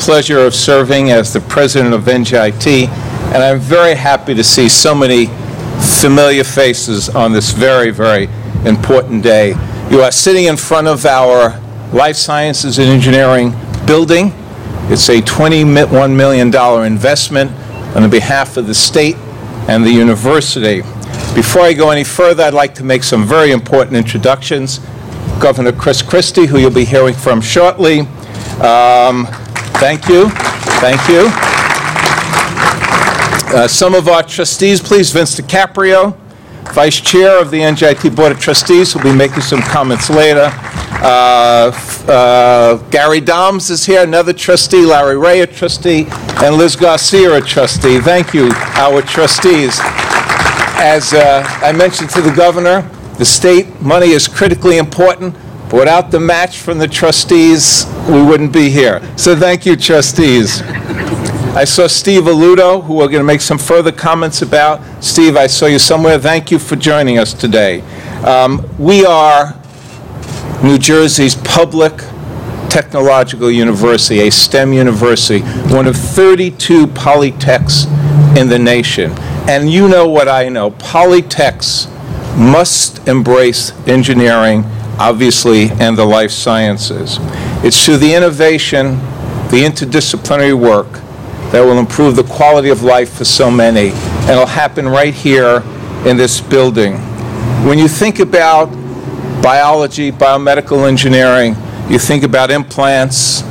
pleasure of serving as the president of NJIT, and I'm very happy to see so many familiar faces on this very, very important day. You are sitting in front of our Life Sciences and Engineering building. It's a $21 million investment on behalf of the state and the university. Before I go any further, I'd like to make some very important introductions. Governor Christie, who you'll be hearing from shortly. Thank you. Thank you. Some of our trustees, please. Vince DiCaprio, Vice Chair of the NJIT Board of Trustees, will be making some comments later. Gary Doms is here, another trustee. Larry Ray, a trustee. And Liz Garcia, a trustee. Thank you, our trustees. As I mentioned to the governor, the state money is critically important. But without the match from the trustees, we wouldn't be here. So thank you, trustees. I saw Steve Alludo, who we're going to make some further comments about. Steve, I saw you somewhere. Thank you for joining us today. We are New Jersey's public technological university, a STEM university, one of 32 polytechs in the nation. And you know what I know. Polytechs must embrace engineering, obviously, and the life sciences. It's through the innovation, the interdisciplinary work, that will improve the quality of life for so many, and it'll happen right here in this building. When you think about biology, biomedical engineering, you think about implants,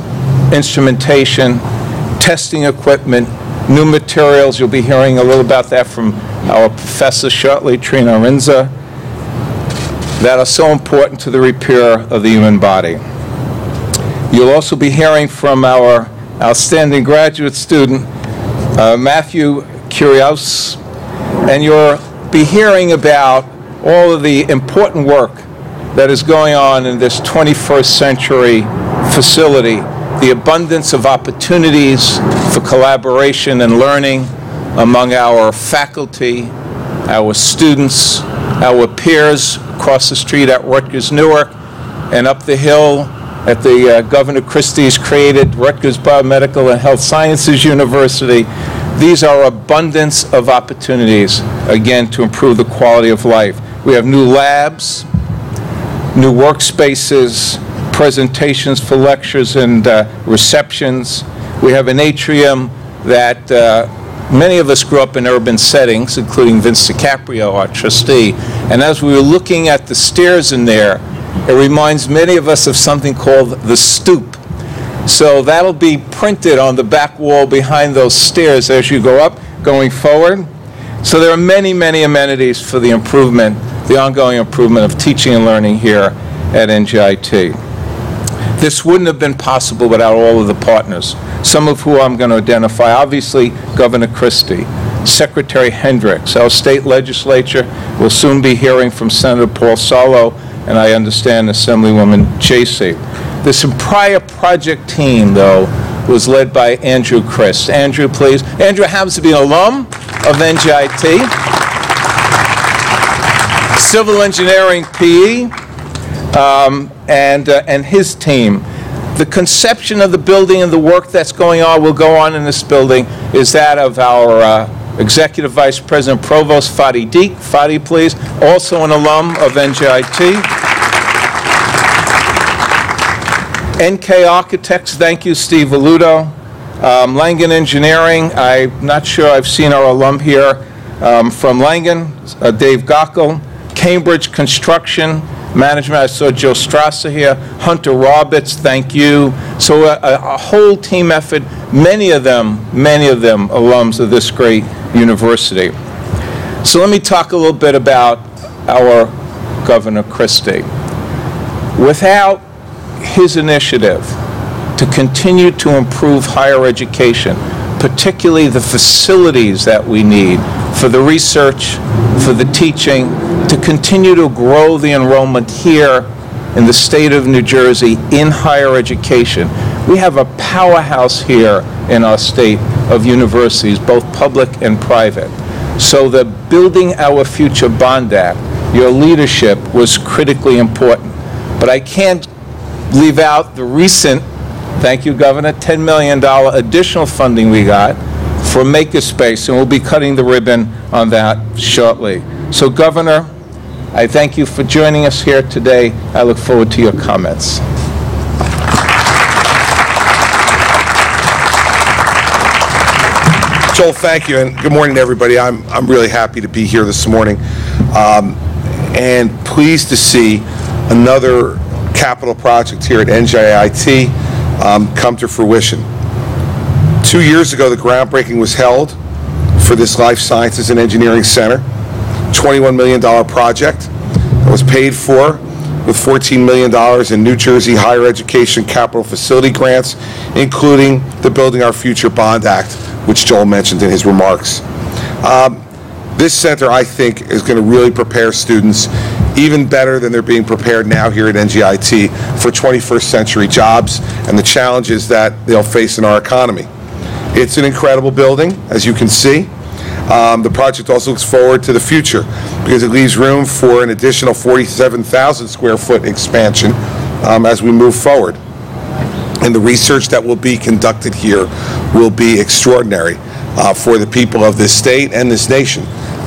instrumentation, testing equipment, new materials. You'll be hearing a little about that from our professor shortly, Trina Rinza, that are so important to the repair of the human body. You'll also be hearing from our outstanding graduate student, Matthew Curios, and you'll be hearing about all of the important work that is going on in this 21st century facility, the abundance of opportunities for collaboration and learning among our faculty, our students, our peers across the street at Rutgers Newark, and up the hill at the Governor Christie's created Rutgers Biomedical and Health Sciences University. These are abundance of opportunities, again, to improve the quality of life. We have new labs, new workspaces, presentations for lectures and receptions. We have an atrium that many of us grew up in urban settings, including Vince DiCaprio, our trustee. And as we were looking at the stairs in there, it reminds many of us of something called the stoop. So that'll be printed on the back wall behind those stairs as you go up, going forward. So there are many, many amenities for the improvement, the ongoing improvement of teaching and learning here at NJIT. This wouldn't have been possible without all of the partners, some of who I'm going to identify. Obviously, Governor Christie, Secretary Hendricks, our state legislature. We'll soon be hearing from Senator Paul Solo, and I understand Assemblywoman Chasey. This entire project team, though, was led by Andrew Christ. Andrew, please. Andrew happens to be an alum of NJIT, civil engineering PE, and his team. The conception of the building and the work that's going on, will go on in this building, is that of our Executive Vice President Provost Fadi Deek. Fadi, please. Also an alum of NJIT. NK Architects, thank you, Steve Alludo. Langen Engineering, I'm not sure I've seen our alum here from Langen, Dave Gockel. Cambridge Construction Management, I saw Joe Strasser here. Hunter Roberts, thank you. So a whole team effort, many of them alums of this great university. So let me talk a little bit about our Governor Christie. Without his initiative to continue to improve higher education, particularly the facilities that we need for the research, for the teaching, to continue to grow the enrollment here in the state of New Jersey in higher education. We have a powerhouse here in our state of universities, both public and private. So the Building Our Future Bond Act, your leadership was critically important. But I can't leave out the recent Thank you, Governor. $10 million additional funding we got for Makerspace, and we'll be cutting the ribbon on that shortly. So, Governor, I thank you for joining us here today. I look forward to your comments. Joel, thank you, and good morning to everybody. I'm really happy to be here this morning, and pleased to see another capital project here at NJIT come to fruition. 2 years ago, the groundbreaking was held for this Life Sciences and Engineering Center, $21 million project that was paid for with $14 million in New Jersey higher education capital facility grants, including the Building Our Future Bond Act, which Joel mentioned in his remarks. This center, I think, is going to really prepare students even better than they're being prepared now here at NJIT for 21st century jobs and the challenges that they'll face in our economy. It's an incredible building, as you can see. The project also looks forward to the future because it leaves room for an additional 47,000 square foot expansion as we move forward. And the research that will be conducted here will be extraordinary for the people of this state and this nation.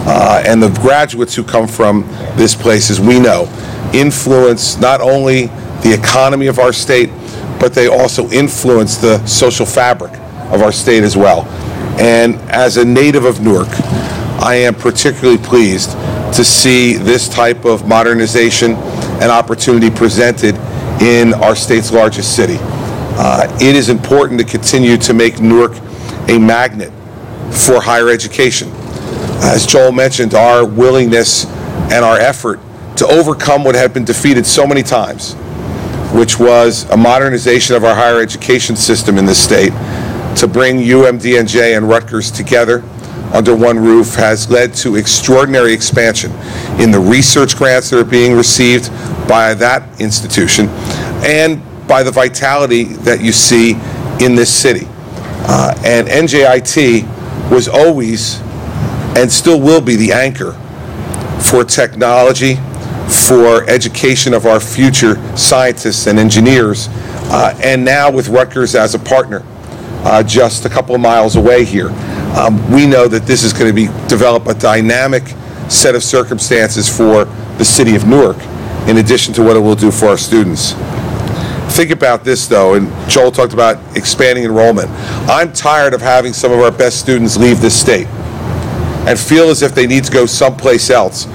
And the graduates who come from this place, as we know, influence not only the economy of our state, but they also influence the social fabric of our state as well. And as a native of Newark, I am particularly pleased to see this type of modernization and opportunity presented in our state's largest city. It is important to continue to make Newark a magnet for higher education. As Joel mentioned, our willingness and our effort to overcome what had been defeated so many times, which was a modernization of our higher education system in this state, to bring UMDNJ and Rutgers together under one roof, has led to extraordinary expansion in the research grants that are being received by that institution and by the vitality that you see in this city. And NJIT was always and still will be the anchor for technology, for education of our future scientists and engineers, and now with Rutgers as a partner just a couple of miles away here. We know that this is going to develop a dynamic set of circumstances for the city of Newark, in addition to what it will do for our students. Think about this, though, and Joel talked about expanding enrollment. I'm tired of having some of our best students leave this state and feel as if they need to go someplace else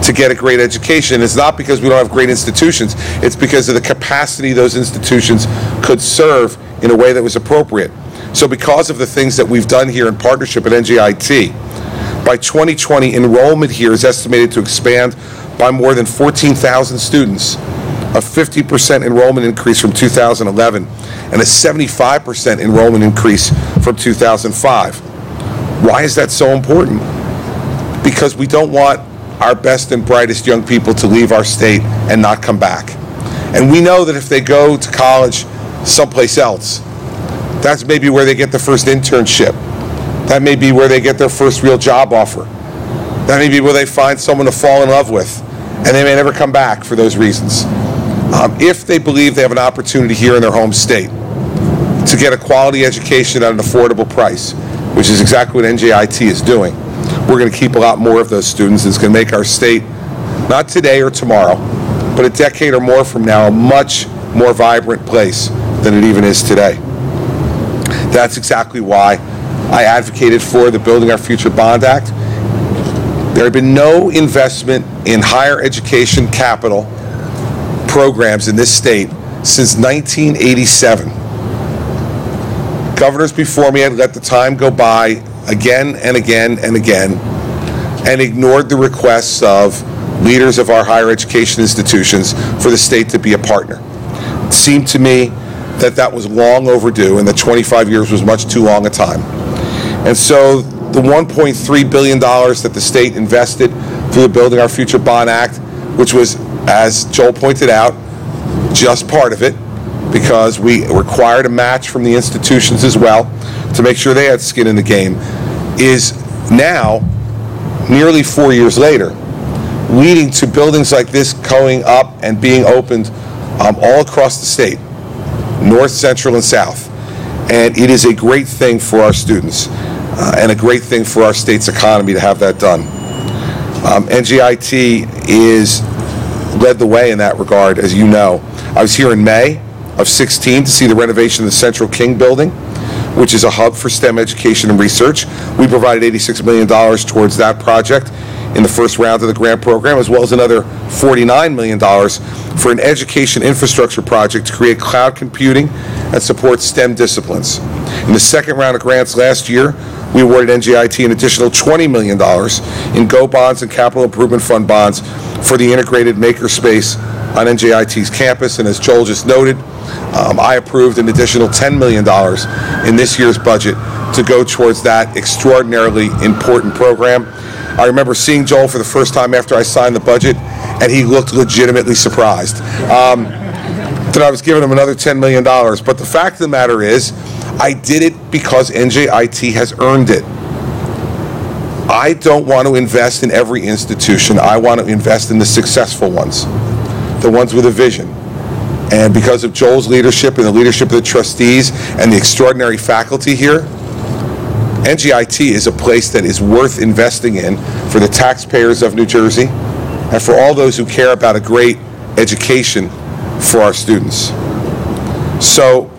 to get a great education. It's not because we don't have great institutions. It's because of the capacity those institutions could serve in a way that was appropriate. So because of the things that we've done here in partnership at NJIT, by 2020, enrollment here is estimated to expand by more than 14,000 students, a 50% enrollment increase from 2011, and a 75% enrollment increase from 2005. Why is that so important? Because we don't want our best and brightest young people to leave our state and not come back. And we know that if they go to college someplace else, that's maybe where they get the first internship. That may be where they get their first real job offer. That may be where they find someone to fall in love with, and they may never come back for those reasons. If they believe they have an opportunity here in their home state to get a quality education at an affordable price, which is exactly what NJIT is doing, we're going to keep a lot more of those students. It's going to make our state, not today or tomorrow, but a decade or more from now, a much more vibrant place than it even is today. That's exactly why I advocated for the Building Our Future Bond Act. There had been no investment in higher education capital programs in this state since 1987. Governors before me had let the time go by again and again and again and ignored the requests of leaders of our higher education institutions for the state to be a partner. It seemed to me that that was long overdue and that 25 years was much too long a time. And so the $1.3 billion that the state invested through the Building Our Future Bond Act, which was, as Joel pointed out, just part of it, because we required a match from the institutions as well to make sure they had skin in the game, is now, nearly 4 years later, leading to buildings like this going up and being opened all across the state. north, central, and south. And it is a great thing for our students and a great thing for our state's economy to have that done. NJIT is led the way in that regard, as you know. I was here in May of 16 to see the renovation of the Central King building, which is a hub for STEM education and research. We provided $86 million towards that project in the first round of the grant program, as well as another $49 million for an education infrastructure project to create cloud computing and support STEM disciplines. In the second round of grants last year, we awarded NJIT an additional $20 million in GO bonds and capital improvement fund bonds for the integrated makerspace on NJIT's campus. And as Joel just noted, I approved an additional $10 million in this year's budget to go towards that extraordinarily important program. I remember seeing Joel for the first time after I signed the budget, and he looked legitimately surprised that I was giving him another $10 million. But the fact of the matter is, I did it because NJIT has earned it. I don't want to invest in every institution. I want to invest in the successful ones, the ones with a vision. And because of Joel's leadership and the leadership of the trustees and the extraordinary faculty here, NJIT is a place that is worth investing in for the taxpayers of New Jersey and for all those who care about a great education for our students. So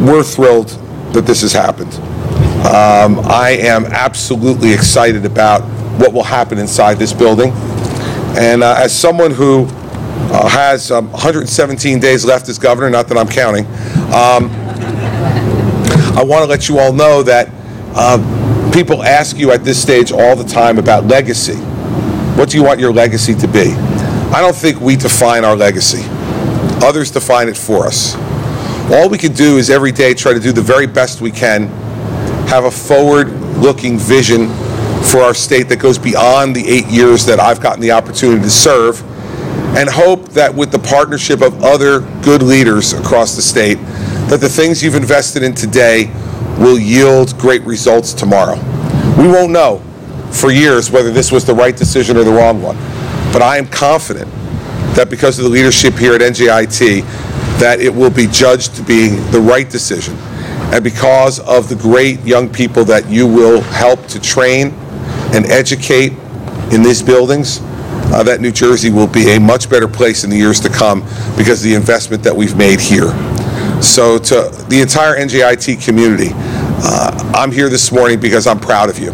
we're thrilled that this has happened. I am absolutely excited about what will happen inside this building. And as someone who has 117 days left as governor, not that I'm counting, I want to let you all know that people ask you at this stage all the time about legacy. What do you want your legacy to be? I don't think we define our legacy. Others define it for us. All we can do is every day try to do the very best we can, have a forward-looking vision for our state that goes beyond the 8 years that I've gotten the opportunity to serve, and hope that with the partnership of other good leaders across the state, that the things you've invested in today will yield great results tomorrow. We won't know for years whether this was the right decision or the wrong one, but I am confident that because of the leadership here at NJIT, that it will be judged to be the right decision. And because of the great young people that you will help to train and educate in these buildings, that New Jersey will be a much better place in the years to come because of the investment that we've made here. So to the entire NJIT community, I'm here this morning because I'm proud of you.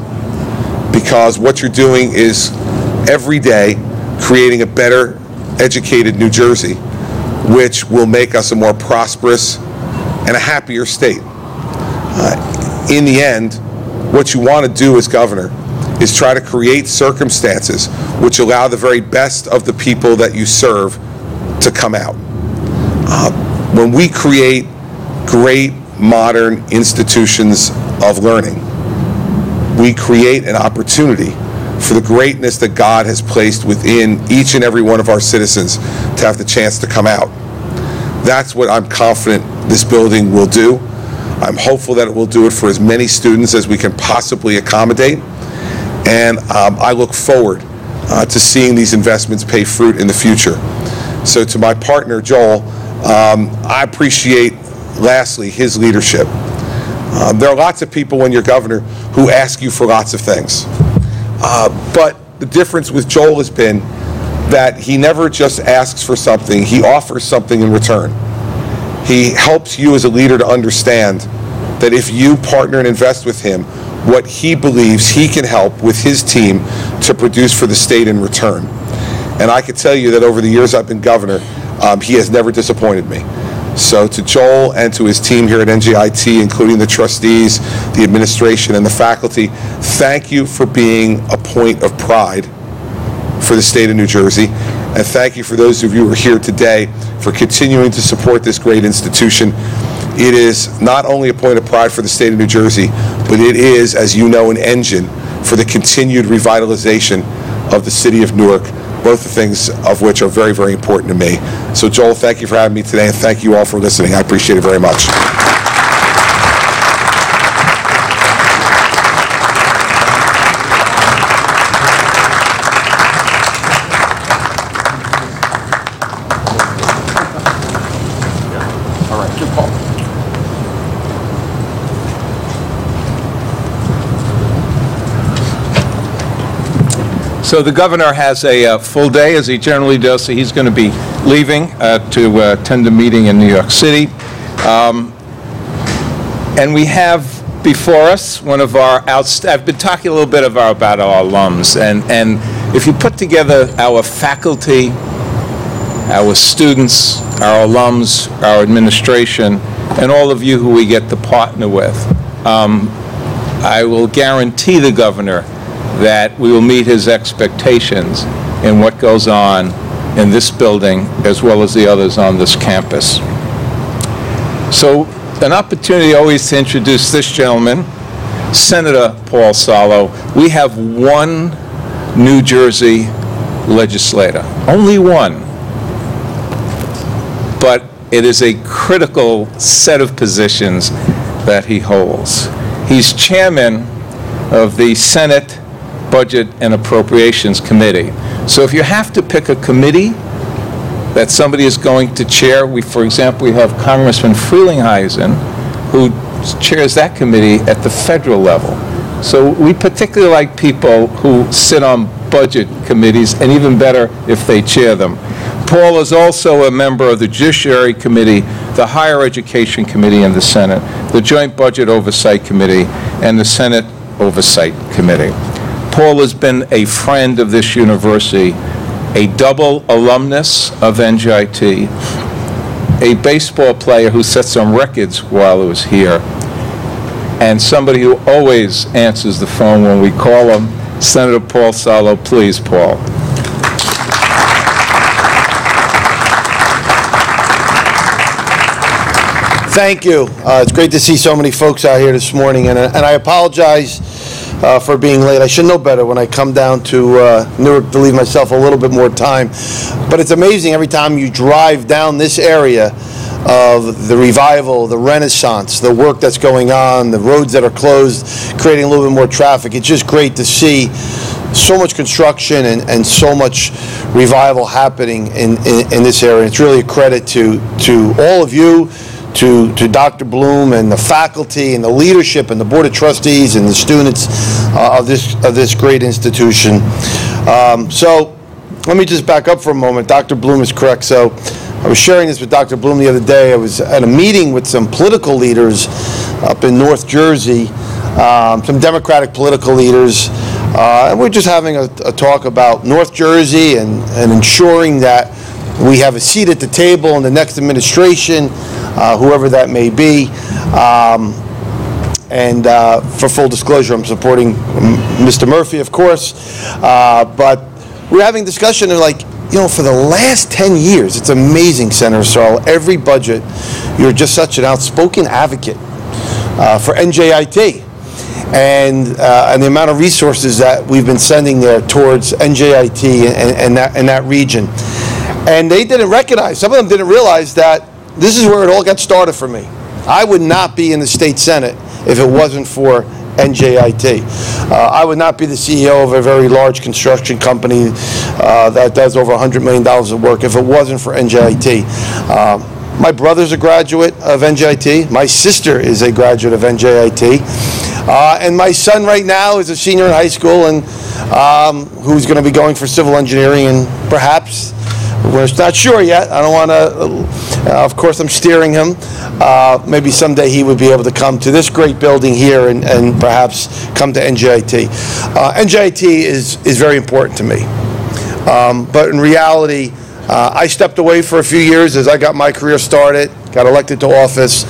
Because what you're doing is every day creating a better educated New Jersey, which will make us a more prosperous and a happier state. In the end, what you want to do as governor is try to create circumstances which allow the very best of the people that you serve to come out. When we create great modern institutions of learning, we create an opportunity for the greatness that God has placed within each and every one of our citizens to have the chance to come out. That's what I'm confident this building will do. I'm hopeful that it will do it for as many students as we can possibly accommodate. And I look forward to seeing these investments pay fruit in the future. So to my partner, Joel, I appreciate, lastly, his leadership. There are lots of people when you're governor who ask you for lots of things. But the difference with Joel has been that he never just asks for something, he offers something in return. He helps you as a leader to understand that if you partner and invest with him, what he believes he can help with his team to produce for the state in return. And I can tell you that over the years I've been governor, he has never disappointed me. So to Joel and to his team here at NJIT, including the trustees, the administration, and the faculty, thank you for being a point of pride for the state of New Jersey. And thank you for those of you who are here today for continuing to support this great institution. It is not only a point of pride for the state of New Jersey, but it is, as you know, an engine for the continued revitalization of the city of Newark, both the things of which are very, very important to me. So Joel, thank you for having me today, and thank you all for listening. I appreciate it very much. All right. So the governor has a full day, as he generally does, so he's going to be leaving to attend a meeting in New York City. And we have before us one of our I've been talking a little bit about our alums, and if you put together our faculty, our students, our alums, our administration, and all of you who we get to partner with, I will guarantee the governor that we will meet his expectations in what goes on in this building as well as the others on this campus. So an opportunity always to introduce this gentleman, Senator Paul Salo. We have one New Jersey legislator, only one, but it is a critical set of positions that he holds. He's chairman of the Senate Budget and Appropriations Committee. So if you have to pick a committee that somebody is going to chair, for example, we have Congressman Frelinghuysen, who chairs that committee at the federal level. So we particularly like people who sit on budget committees, and even better if they chair them. Paul is also a member of the Judiciary Committee, the Higher Education Committee in the Senate, the Joint Budget Oversight Committee, and the Senate Oversight Committee. Paul has been a friend of this university, a double alumnus of NJIT, a baseball player who set some records while he was here, and somebody who always answers the phone when we call him. Senator Paul Salo, please, Paul. Thank you. It's great to see so many folks out here this morning, and I apologize for being late. I should know better when I come down to Newark to leave myself a little bit more time. But it's amazing every time you drive down this area of the revival, the renaissance, the work that's going on, the roads that are closed, creating a little bit more traffic. It's just great to see so much construction and so much revival happening in this area. It's really a credit to all of you, to Dr. Bloom and the faculty and the leadership and the Board of Trustees and the students of this great institution. So let me just back up for a moment. Dr. Bloom is correct. So I was sharing this with Dr. Bloom the other day. I was at a meeting with some political leaders up in North Jersey, some Democratic political leaders, and we're just having a talk about North Jersey and ensuring that we have a seat at the table in the next administration, whoever that may be. And for full disclosure, I'm supporting Mr. Murphy, of course. But we're having discussion and for the last 10 years, it's amazing, Senator Sarl, every budget, you're just such an outspoken advocate for NJIT. And the amount of resources that we've been sending there towards NJIT and that region. And they didn't recognize, some of them didn't realize that this is where it all got started for me. I would not be in the state Senate if it wasn't for NJIT. I would not be the CEO of a very large construction company that does over $100 million of work if it wasn't for NJIT. My brother's a graduate of NJIT. My sister is a graduate of NJIT. And my son right now is a senior in high school and who's going to be going for civil engineering, and perhaps, we're not sure yet. I don't want to, of course I'm steering him. Maybe someday he would be able to come to this great building here and perhaps come to NJIT. NJIT is very important to me. But in reality, I stepped away for a few years as I got my career started, got elected to office,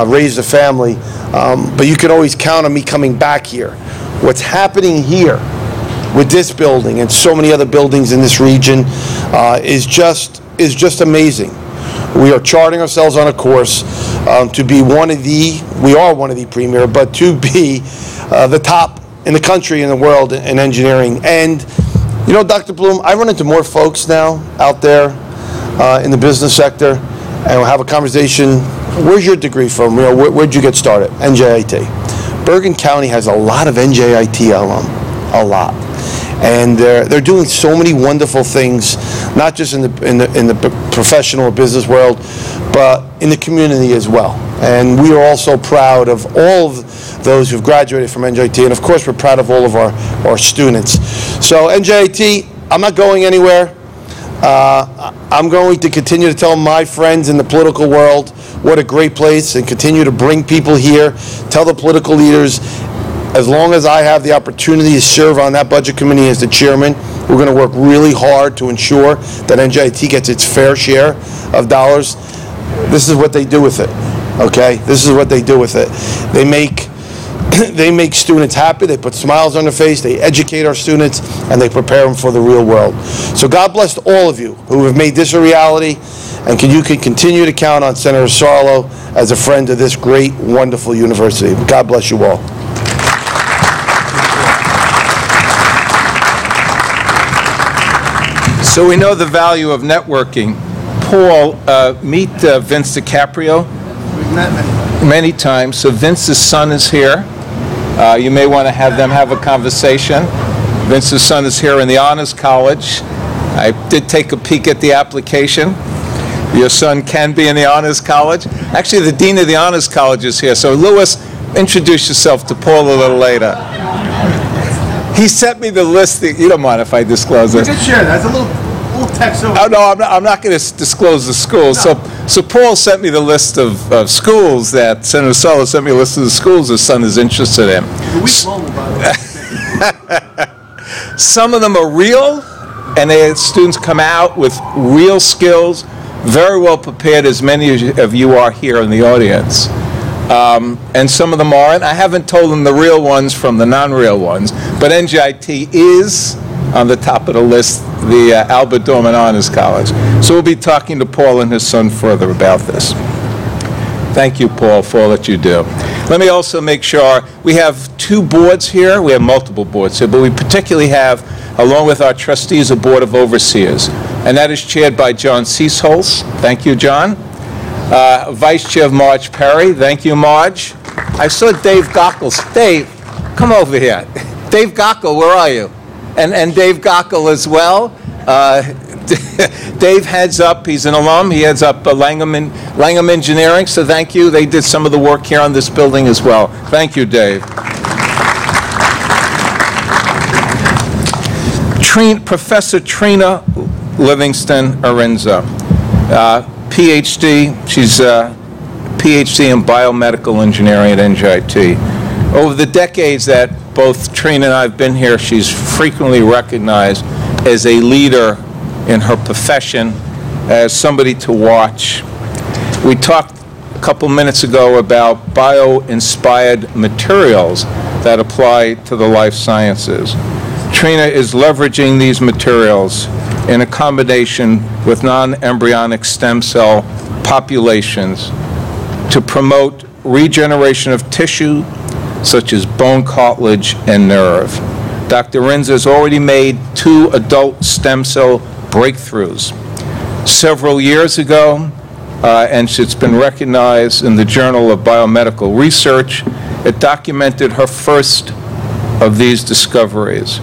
raised a family. But you can always count on me coming back here. What's happening here with this building and so many other buildings in this region is just amazing. We are charting ourselves on a course to be we are one of the premier, but to be the top in the country, in the world, in engineering. And Dr. Bloom, I run into more folks now out there in the business sector, and we'll have a conversation. Where's your degree from? Where'd you get started? NJIT. Bergen County has a lot of NJIT alum, a lot. And they're doing so many wonderful things, not just in the professional or business world, but in the community as well. And we are also proud of all of those who've graduated from NJIT, and of course we're proud of all of our students. So NJIT, I'm not going anywhere. I'm going to continue to tell my friends in the political world what a great place, and continue to bring people here, tell the political leaders, as long as I have the opportunity to serve on that budget committee as the chairman, we're going to work really hard to ensure that NJIT gets its fair share of dollars. This is what they do with it, okay? This is what they do with it. They make students happy, they put smiles on their face, they educate our students, and they prepare them for the real world. So God bless all of you who have made this a reality, and you can continue to count on Senator Sarlo as a friend of this great, wonderful university. God bless you all. So we know the value of networking. Paul, meet Vince DiCaprio. We've met many times. So Vince's son is here. You may want to have them have a conversation. Vince's son is here in the Honors College. I did take a peek at the application. Your son can be in the Honors College. Actually, the Dean of the Honors College is here. So Louis, introduce yourself to Paul a little later. He sent me the list. You don't mind if I disclose this? You can share that. It's a little text over. Oh, no, I'm not going to disclose the schools. No. So Paul sent me the list of schools that Senator Sarlo sent me a list of the schools his son is interested in. The week long, by the way. Some of them are real, and the students come out with real skills, very well prepared, as many of you are here in the audience. And some of them aren't. I haven't told them the real ones from the non-real ones, but NJIT is on the top of the list, the Albert Dorman Honors College. So we'll be talking to Paul and his son further about this. Thank you, Paul, for all that you do. Let me also make sure we have two boards here. We have multiple boards here, but we particularly have, along with our trustees, a board of overseers, and that is chaired by John Seesholz. Thank you, John. Vice Chair Marge Perry. Thank you, Marge. I saw Dave Gockles. Dave, come over here. Dave Gockel, where are you? And Dave Gockel as well. Dave heads up, he's an alum, he heads up Langham Engineering, so thank you. They did some of the work here on this building as well. Thank you, Dave. Professor Trina Livingston Arinza, PhD. She's a PhD in biomedical engineering at NJIT. Over the decades that both Trina and I have been here, she's frequently recognized as a leader in her profession, as somebody to watch. We talked a couple minutes ago about bio-inspired materials that apply to the life sciences. Trina is leveraging these materials in a combination with non-embryonic stem cell populations to promote regeneration of tissue, such as bone cartilage and nerve. Dr. Arinza has already made 2 adult stem cell breakthroughs several years ago, and it's been recognized in the Journal of Biomedical Research. It documented her first of these discoveries.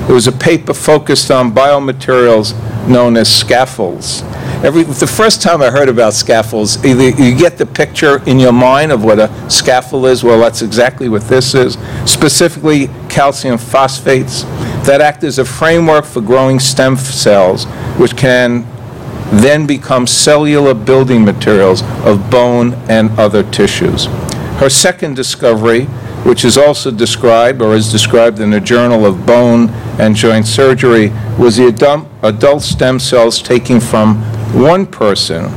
It was a paper focused on biomaterials known as scaffolds. The first time I heard about scaffolds, either you get the picture in your mind of what a scaffold is. Well, that's exactly what this is. Specifically, calcium phosphates that act as a framework for growing stem cells, which can then become cellular building materials of bone and other tissues. Her second discovery, which is also described, or is described in the Journal of Bone and Joint Surgery, was the adult stem cells taken from one person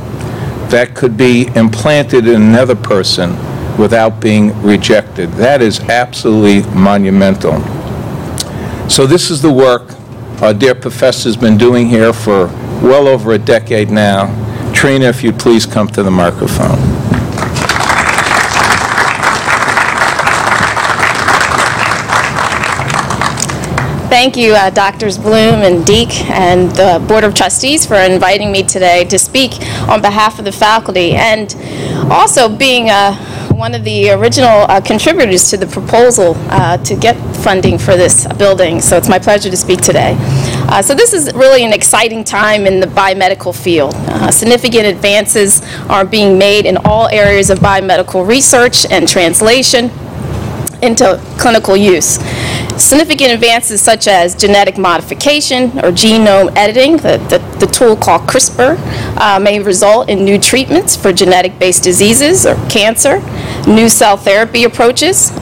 that could be implanted in another person without being rejected. That is absolutely monumental. So this is the work our dear professor's been doing here for well over a decade now. Trina, if you'd please come to the microphone. Thank you, Drs. Bloom and Deek and the Board of Trustees for inviting me today to speak on behalf of the faculty, and also being one of the original contributors to the proposal to get funding for this building, so it's my pleasure to speak today. So this is really an exciting time in the biomedical field. Significant advances are being made in all areas of biomedical research and translation into clinical use. Significant advances such as genetic modification or genome editing, the tool called CRISPR, may result in new treatments for genetic-based diseases or cancer. New cell therapy approaches,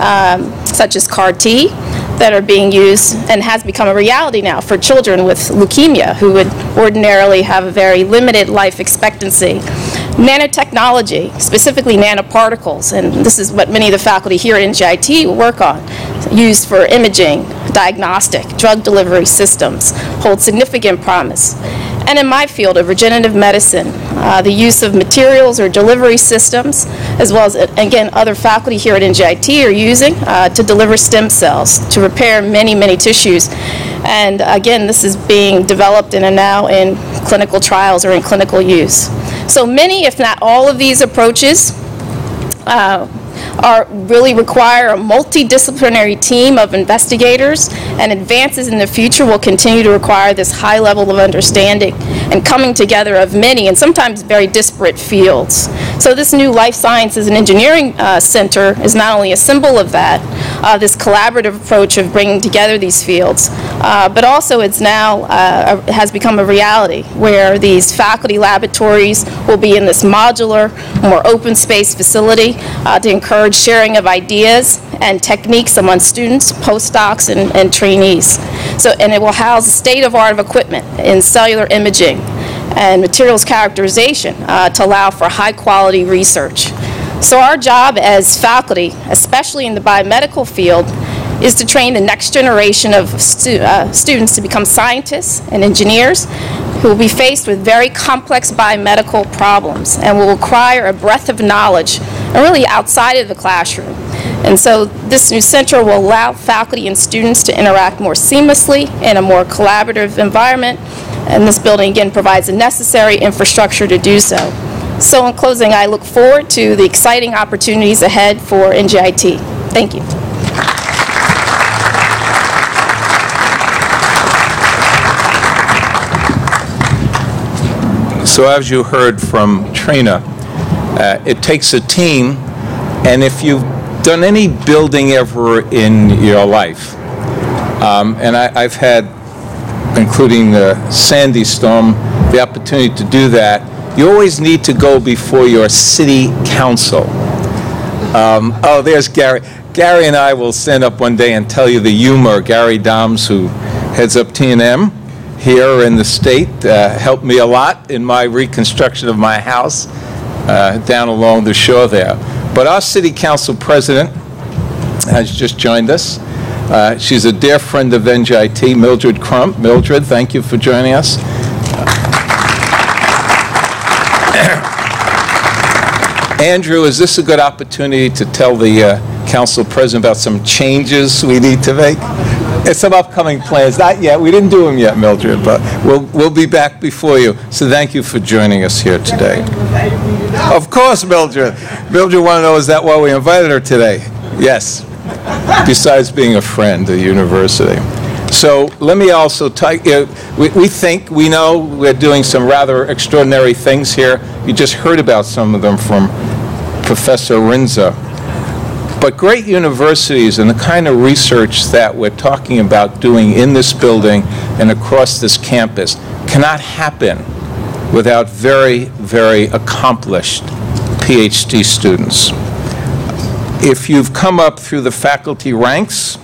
such as CAR-T, that are being used and has become a reality now for children with leukemia who would ordinarily have a very limited life expectancy. Nanotechnology, specifically nanoparticles, and this is what many of the faculty here at NJIT work on, used for imaging, diagnostic, drug delivery systems, hold significant promise. And in my field of regenerative medicine, the use of materials or delivery systems, as well as, again, other faculty here at NJIT are using to deliver stem cells to repair many, many tissues. And again, this is being developed and are now in clinical trials or in clinical use. So many, if not all of these approaches really require a multidisciplinary team of investigators, and advances in the future will continue to require this high level of understanding and coming together of many and sometimes very disparate fields. So this new Life Sciences and Engineering Center is not only a symbol of that, this collaborative approach of bringing together these fields, but also it's now has become a reality where these faculty laboratories will be in this modular, more open space facility to encourage sharing of ideas and techniques among students, postdocs, and trainees. So, and it will house state-of-the-art equipment in cellular imaging and materials characterization to allow for high-quality research. So our job as faculty, especially in the biomedical field, is to train the next generation of students to become scientists and engineers who will be faced with very complex biomedical problems and will require a breadth of knowledge and really outside of the classroom. And so this new center will allow faculty and students to interact more seamlessly in a more collaborative environment, and this building again provides the necessary infrastructure to do so. So in closing, I look forward to the exciting opportunities ahead for NJIT. Thank you. So as you heard from Trina, it takes a team, and if you've done any building ever in your life, and I've had, including the Sandy storm, the opportunity to do that, you always need to go before your city council. Oh, there's Gary. Gary and I will stand up one day and tell you the humor. Gary Doms, who heads up T&M here in the state, helped me a lot in my reconstruction of my house down along the shore there. But our city council president has just joined us. She's a dear friend of NJIT, Mildred Crump. Mildred, thank you for joining us. Andrew, is this a good opportunity to tell the council president about some changes we need to make? It's some upcoming plans. Not yet. We didn't do them yet, Mildred, but we'll be back before you. So thank you for joining us here today. Of course, Mildred. Mildred wanted to know, is that why we invited her today? Yes. Besides being a friend of the university. So let me also tell you, we know we're doing some rather extraordinary things here. You just heard about some of them from Professor Rinza. But great universities and the kind of research that we're talking about doing in this building and across this campus cannot happen without very, very accomplished PhD students. If you've come up through the faculty ranks,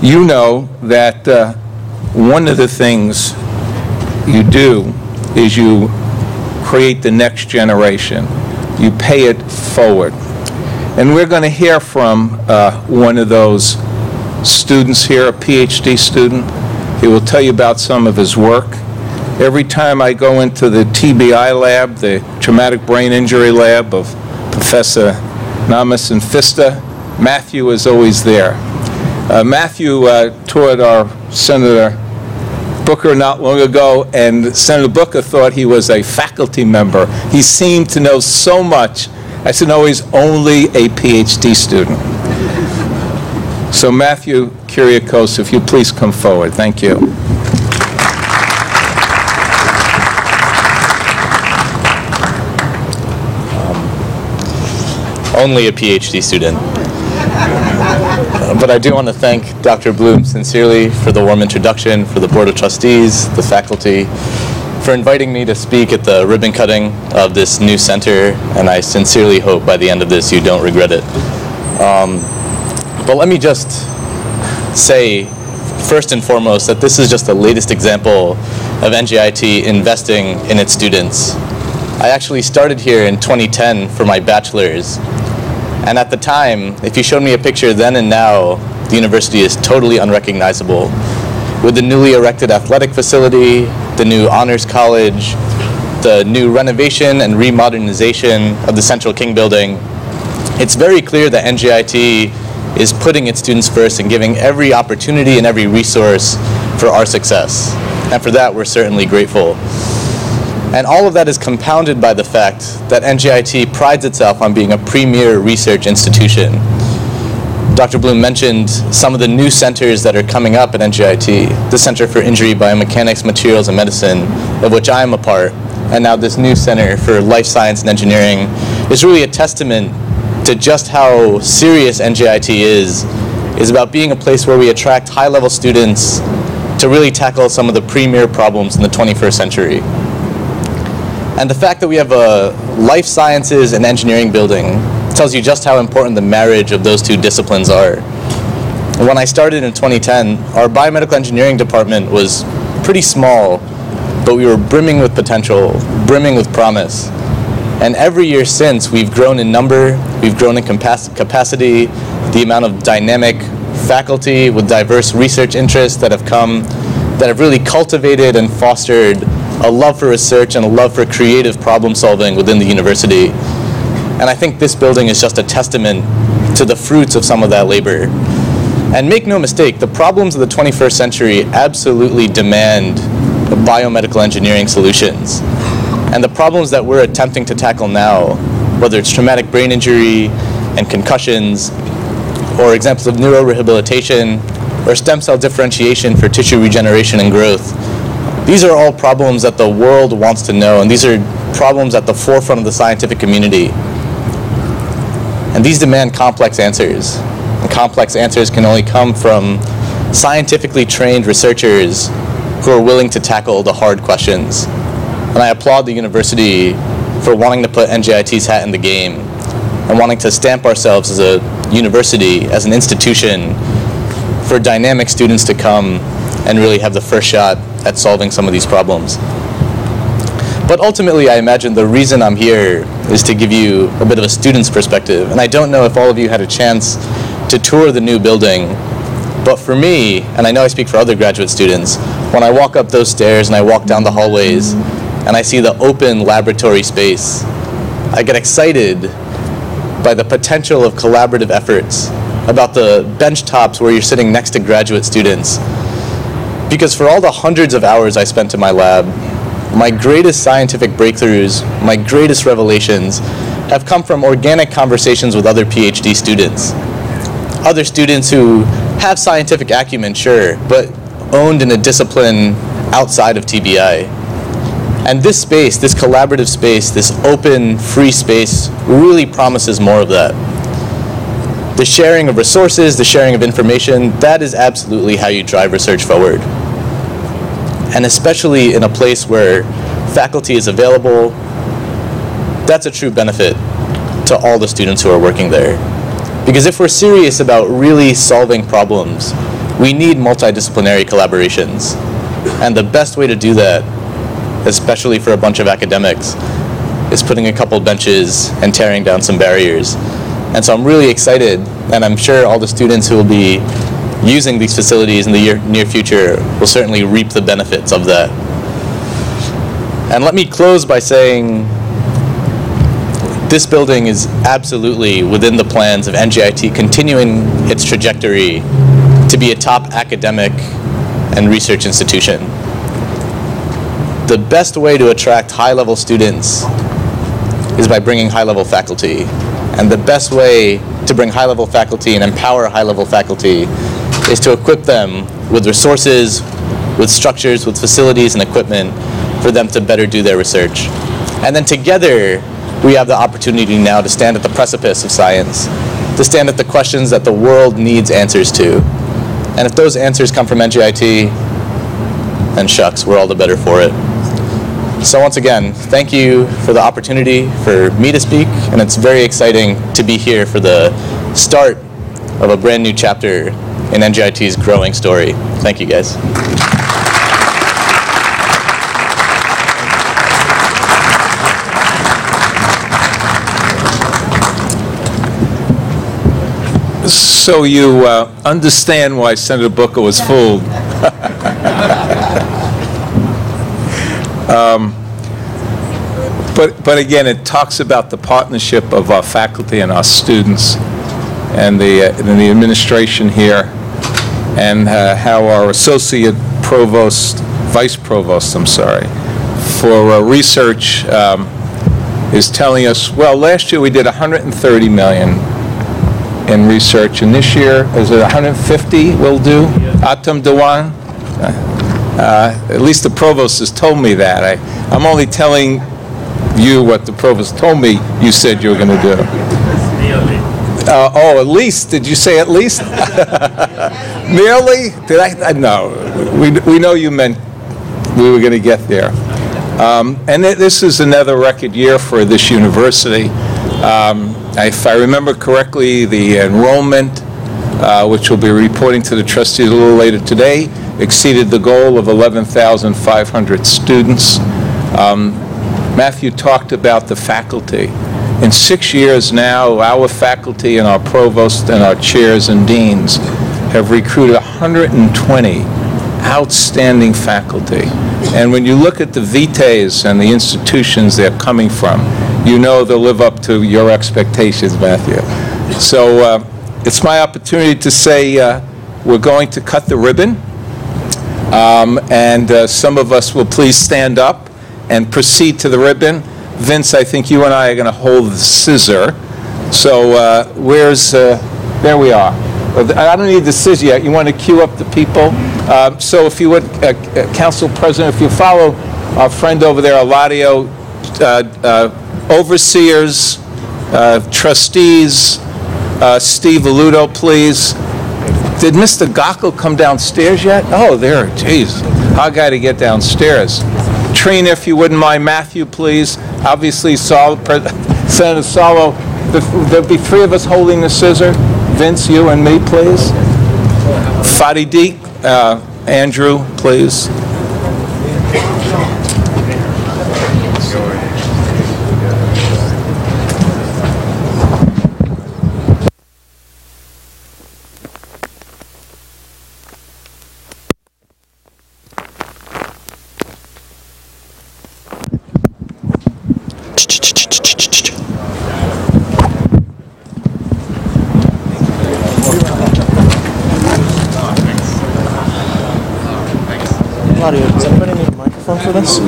you know that one of the things you do is you create the next generation. You pay it forward. And we're going to hear from one of those students here, a PhD student. He will tell you about some of his work. Every time I go into the TBI lab, the Traumatic Brain Injury Lab of Professor Namas and Fista, Matthew is always there. Matthew toured our Senator Booker not long ago, and Senator Booker thought he was a faculty member. He seemed to know so much I said, no, he's only a PhD student. So Matthew Kyriakos, if you please come forward. Thank you. Only a PhD student. But I do want to thank Dr. Bloom sincerely for the warm introduction, for the Board of Trustees, the faculty, for inviting me to speak at the ribbon cutting of this new center, and I sincerely hope by the end of this you don't regret it. But let me just say, first and foremost, that this is just the latest example of NJIT investing in its students. I actually started here in 2010 for my bachelor's, and at the time, if you showed me a picture then and now, the university is totally unrecognizable. With the newly erected athletic facility, the new honors college, the new renovation and remodernization of the Central King building, it's very clear that NJIT is putting its students first and giving every opportunity and every resource for our success. And for that, we're certainly grateful. And all of that is compounded by the fact that NJIT prides itself on being a premier research institution. Dr. Bloom mentioned some of the new centers that are coming up at NJIT, the Center for Injury Biomechanics, Materials, and Medicine, of which I am a part, and now this new Center for Life Science and Engineering is really a testament to just how serious NJIT is about being a place where we attract high-level students to really tackle some of the premier problems in the 21st century. And the fact that we have a life sciences and engineering building tells you just how important the marriage of those two disciplines are. When I started in 2010, our biomedical engineering department was pretty small, but we were brimming with potential, brimming with promise. And every year since, we've grown in number, we've grown in capacity, the amount of dynamic faculty with diverse research interests that have come, that have really cultivated and fostered a love for research and a love for creative problem solving within the university. And I think this building is just a testament to the fruits of some of that labor. And make no mistake, the problems of the 21st century absolutely demand biomedical engineering solutions. And the problems that we're attempting to tackle now, whether it's traumatic brain injury and concussions, or examples of neurorehabilitation, or stem cell differentiation for tissue regeneration and growth, these are all problems that the world wants to know, and these are problems at the forefront of the scientific community. And these demand complex answers. And complex answers can only come from scientifically trained researchers who are willing to tackle the hard questions. And I applaud the university for wanting to put NJIT's hat in the game and wanting to stamp ourselves as a university, as an institution, for dynamic students to come and really have the first shot at solving some of these problems. But ultimately, I imagine the reason I'm here is to give you a bit of a student's perspective. And I don't know if all of you had a chance to tour the new building, but for me, and I know I speak for other graduate students, when I walk up those stairs and I walk down the hallways and I see the open laboratory space, I get excited by the potential of collaborative efforts, about the bench tops where you're sitting next to graduate students. Because for all the hundreds of hours I spent in my lab, my greatest scientific breakthroughs, my greatest revelations have come from organic conversations with other PhD students. Other students who have scientific acumen, sure, but owned in a discipline outside of TBI. And this space, this collaborative space, this open, free space really promises more of that. The sharing of resources, the sharing of information, that is absolutely how you drive research forward. And especially in a place where faculty is available, that's a true benefit to all the students who are working there. Because if we're serious about really solving problems, we need multidisciplinary collaborations. And the best way to do that, especially for a bunch of academics, is putting a couple benches and tearing down some barriers. And so I'm really excited, and I'm sure all the students who will be using these facilities in the near future will certainly reap the benefits of that. And let me close by saying this building is absolutely within the plans of NJIT continuing its trajectory to be a top academic and research institution. The best way to attract high-level students is by bringing high-level faculty. And the best way to bring high-level faculty and empower high-level faculty is to equip them with resources, with structures, with facilities and equipment for them to better do their research. And then together, we have the opportunity now to stand at the precipice of science, to stand at the questions that the world needs answers to. And if those answers come from NGIT, then shucks, we're all the better for it. So once again, thank you for the opportunity for me to speak, and it's very exciting to be here for the start of a brand new chapter in NGIT's growing story. Thank you, guys. So you understand why Senator Booker was fooled. But again, it talks about the partnership of our faculty and our students and the administration here, and how our associate provost, vice provost, I'm sorry, for research is telling us, well, last year we did 130 million in research, and this year, is it 150 we'll do? Atam Dewan? At least the provost has told me that. I'm only telling you what the provost told me you said you were going to do. Oh, at least. Did you say at least? Nearly? Did I? No. We know you meant we were going to get there. And this is another record year for this university. If I remember correctly, the enrollment, which we'll be reporting to the trustees a little later today, exceeded the goal of 11,500 students. Matthew talked about the faculty. In 6 years now, our faculty and our provost and our chairs and deans have recruited 120 outstanding faculty. And when you look at the vites and the institutions they're coming from, you know they'll live up to your expectations, Matthew. So it's my opportunity to say we're going to cut the ribbon. And some of us will please stand up and proceed to the ribbon. Vince, I think you and I are going to hold the scissor. So there we are. I don't need the scissor yet. You want to cue up the people? So if you would, Council President, if you follow our friend over there, Eladio, overseers, trustees, Steve Aludo, please. Did Mr. Gockel come downstairs yet? Oh, there, geez. I got to get downstairs. Trina, if you wouldn't mind. Matthew, please. Obviously, Senator Salo. There'll be three of us holding the scissor. Vince, you and me, please. Fadi Deek, Andrew, please. Does anybody need a microphone for this?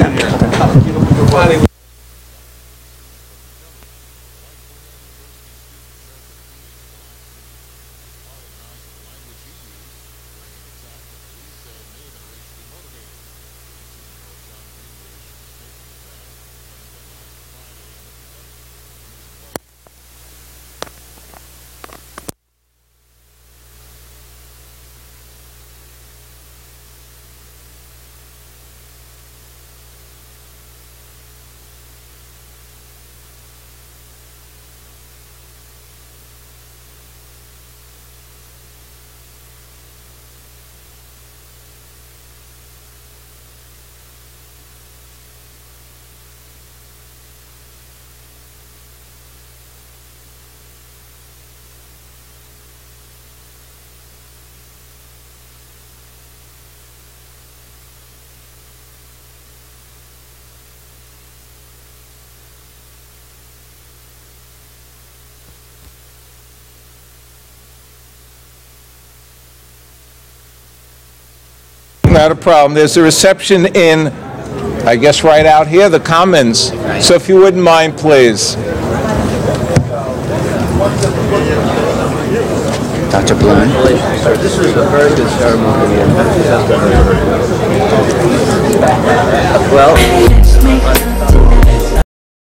Not a problem. There's a reception in I guess right out here, the Commons. So if you wouldn't mind, please. Dr. Bloom. This is a very good ceremony. Well,